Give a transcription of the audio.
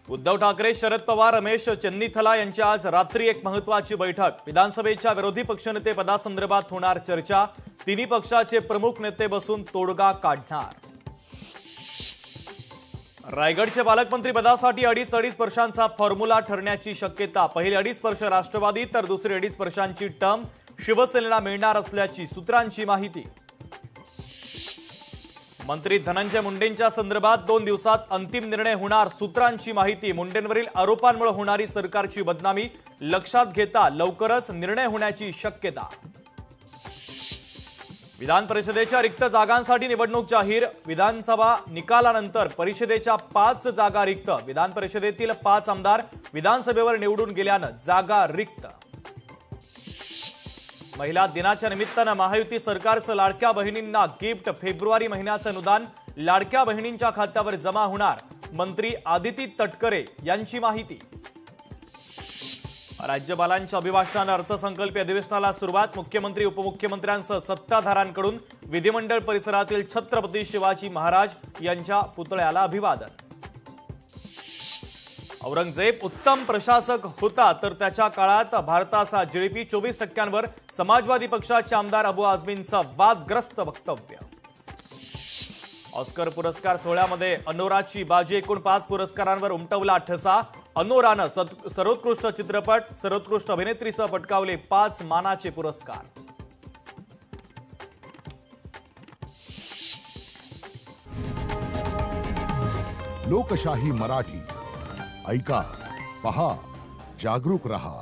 उद्धव ठाकरे, शरद पवार, रमेश चन्नीथला यांची आज रात्री एक महत्त्वाची बैठक। विधानसभेच्या विरोधी पक्षनेते पदासंदर्भात होणार चर्चा। तिन्ही पक्षाचे प्रमुख नेते बसून तोडगा काढणार। रायगडचे पालकमंत्री पदासाठी 2.5 वर्षांचा फॉर्म्युला ठरण्याची शक्यता। पहिली 2.5 वर्ष राष्ट्रवादी तर दुसरी 2.5 वर्षांची टर्म शिवसेनेला मिळणार असल्याची सूत्रांची माहिती। मंत्री धनंजय मुंडेंच्या संदर्भात 2 दिवसात अंतिम निर्णय होणार, सूत्रांची माहिती। मुंडेंवरील आरोपांमुळे होणारी सरकारची बदनामी लक्षात घेता लवकरच निर्णय होण्याची शक्यता। विधान परिषदेच्या रिक्त जागांसाठी निवडणूक जाहीर। विधानसभा निकालानंतर परिषदेच्या 5 जागा रिक्त। विधान परिषदेतील 5 आमदार विधानसभेवर निवडून गेल्यानं जागा रिक्त। महिला दिनाच्या निमित्तानं महायुती सरकारचं लाडक्या बहिणींना गिफ्ट। फेब्रुवारी महिन्याचं अनुदान लाडक्या बहिणींच्या खात्यावर जमा होणार। मंत्री आदिती तटकरे यांची माहिती। राज्यपालांच्या अभिभाषणानं अर्थसंकल्पीय अधिवेशनाला सुरुवात। मुख्यमंत्री उपमुख्यमंत्र्यांसह सत्ताधाऱ्यांकडून विधिमंडळ परिसरातील छत्रपती शिवाजी महाराज यांच्या पुतळ्याला अभिवादन। औरंगजेब उत्तम प्रशासक होता तर त्याच्या काळात भारताचा जीडीपी 24%वर। समाजवादी पक्षाचे आमदार अबू आझमींचं वादग्रस्त वक्तव्य। ऑस्कर पुरस्कार सोहळ्यामध्ये अनोराची बाजी। एकूण 5 पुरस्कारांवर उमटवला ठसा। अनोरानं सर्वोत्कृष्ट चित्रपट, सर्वोत्कृष्ट अभिनेत्रीसह पटकावले 5 मानाचे पुरस्कार। लोकशाही मराठी ऐका, पहा, जागरूक रहा।